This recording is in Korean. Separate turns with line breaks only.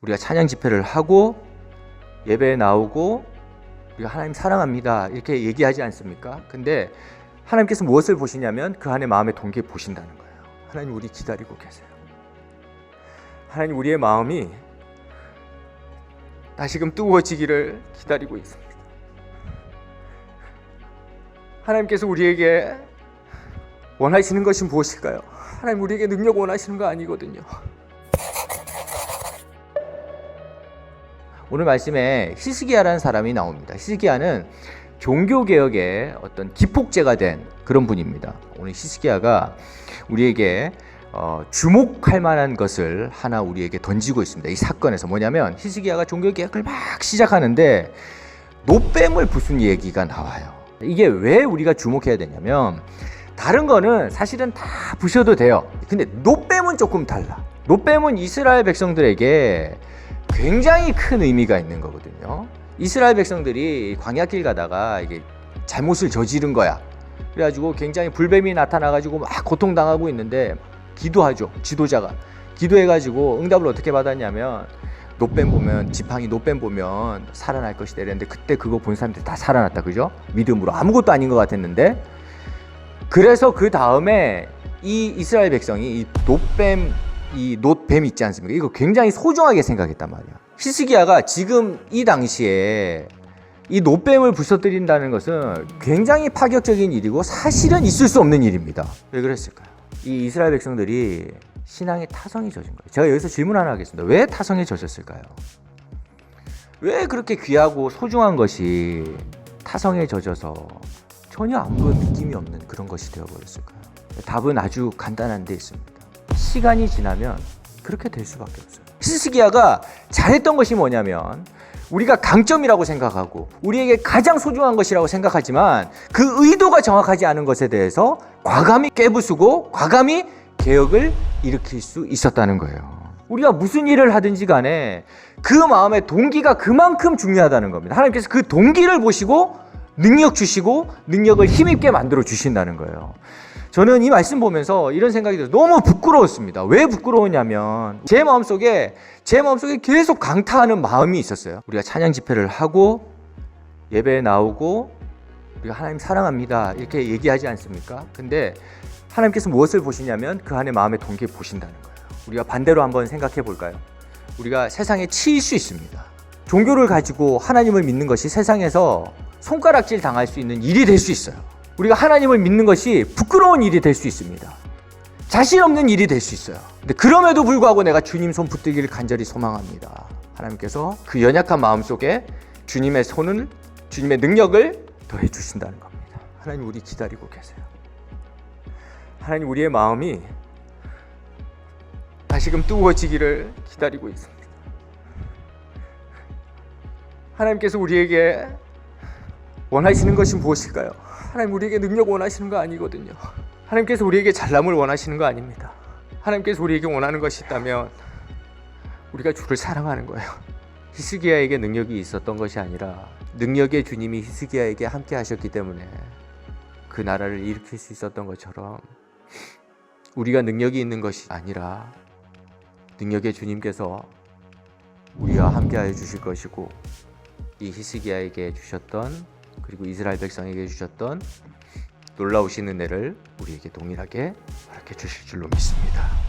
우리가 찬양 집회를 하고 예배에 나오고 우리가 하나님 사랑합니다 이렇게 얘기하지 않습니까? 근데 하나님께서 무엇을 보시냐면 그 안에 마음의 동기에 보신다는 거예요. 하나님 우리 기다리고 계세요. 하나님 우리의 마음이 다시금 뜨거워지기를 기다리고 있습니다. 하나님께서 우리에게 원하시는 것이 무엇일까요? 하나님 우리에게 능력 원하시는 거 아니거든요. 오늘 말씀에 히스기야라는 사람이 나옵니다. 히스기야는 종교개혁의 어떤 기폭제가 된 그런 분입니다. 오늘 히스기야가 우리에게 주목할 만한 것을 하나 우리에게 던지고 있습니다. 이 사건에서 뭐냐면 히스기야가 종교개혁을 막 시작하는데 노뱀을 부순 얘기가 나와요. 이게 왜 우리가 주목해야 되냐면 다른 거는 사실은 다 부셔도 돼요. 근데 노뱀은 조금 달라. 노뱀은 이스라엘 백성들에게 굉장히 큰 의미가 있는 거거든요. 이스라엘 백성들이 광야길 가다가 이게 잘못을 저지른 거야. 그래가지고 굉장히 불뱀이 나타나가지고 막 고통당하고 있는데 기도하죠. 지도자가 기도해가지고 응답을 어떻게 받았냐면 노뱀 보면 지팡이 노뱀 보면 살아날 것이다 이랬는데 그때 그거 본 사람들이 다 살아났다. 그죠? 믿음으로 아무것도 아닌 것 같았는데 그래서 그 다음에 이 이스라엘 백성이 이 노뱀 이 놋뱀 있지 않습니까? 이거 굉장히 소중하게 생각했단 말이야. 히스기야가 지금 이 당시에 이 놋뱀을 부숴뜨린다는 것은 굉장히 파격적인 일이고 사실은 있을 수 없는 일입니다. 왜 그랬을까요? 이 이스라엘 백성들이 신앙의 타성이 젖은 거예요. 제가 여기서 질문 하나 하겠습니다. 왜 타성에 젖었을까요? 왜 그렇게 귀하고 소중한 것이 타성에 젖어서 전혀 아무런 느낌이 없는 그런 것이 되어버렸을까요? 답은 아주 간단한 데 있습니다. 시간이 지나면 그렇게 될 수밖에 없어요. 히스기야가 잘했던 것이 뭐냐면 우리가 강점이라고 생각하고 우리에게 가장 소중한 것이라고 생각하지만 그 의도가 정확하지 않은 것에 대해서 과감히 깨부수고 과감히 개혁을 일으킬 수 있었다는 거예요. 우리가 무슨 일을 하든지 간에 그 마음의 동기가 그만큼 중요하다는 겁니다. 하나님께서 그 동기를 보시고 능력 주시고 능력을 힘있게 만들어 주신다는 거예요. 저는 이 말씀 보면서 이런 생각이 들어서 너무 부끄러웠습니다. 왜 부끄러우냐면 제 마음속에 계속 강타하는 마음이 있었어요. 우리가 찬양 집회를 하고 예배에 나오고 우리가 하나님 사랑합니다 이렇게 얘기하지 않습니까? 근데 하나님께서 무엇을 보시냐면 그 안에 마음의 동기에 보신다는 거예요. 우리가 반대로 한번 생각해 볼까요? 우리가 세상에 치일 수 있습니다. 종교를 가지고 하나님을 믿는 것이 세상에서 손가락질 당할 수 있는 일이 될 수 있어요. 우리가 하나님을 믿는 것이 부끄러운 일이 될 수 있습니다. 자신 없는 일이 될 수 있어요. 근데 그럼에도 불구하고 내가 주님 손 붙들기를 간절히 소망합니다. 하나님께서 그 연약한 마음 속에 주님의 손을, 주님의 능력을 더해 주신다는 겁니다. 하나님 우리 기다리고 계세요. 하나님 우리의 마음이 다시금 뜨거워지기를 기다리고 있습니다. 하나님께서 우리에게 원하시는 것이 무엇일까요? 하나님 우리에게 능력 원하시는 거 아니거든요. 하나님께서 우리에게 잘남을 원하시는 거 아닙니다. 하나님께서 우리에게 원하는 것이 있다면 우리가 주를 사랑하는 거예요. 히스기야에게 능력이 있었던 것이 아니라 능력의 주님이 히스기야에게 함께 하셨기 때문에 그 나라를 일으킬 수 있었던 것처럼 우리가 능력이 있는 것이 아니라 능력의 주님께서 우리와 함께 하여 주실 것이고 이 히스기야에게 주셨던 그리고 이스라엘 백성에게 주셨던 놀라우신 은혜를 우리에게 동일하게 허락해 주실 줄로 믿습니다.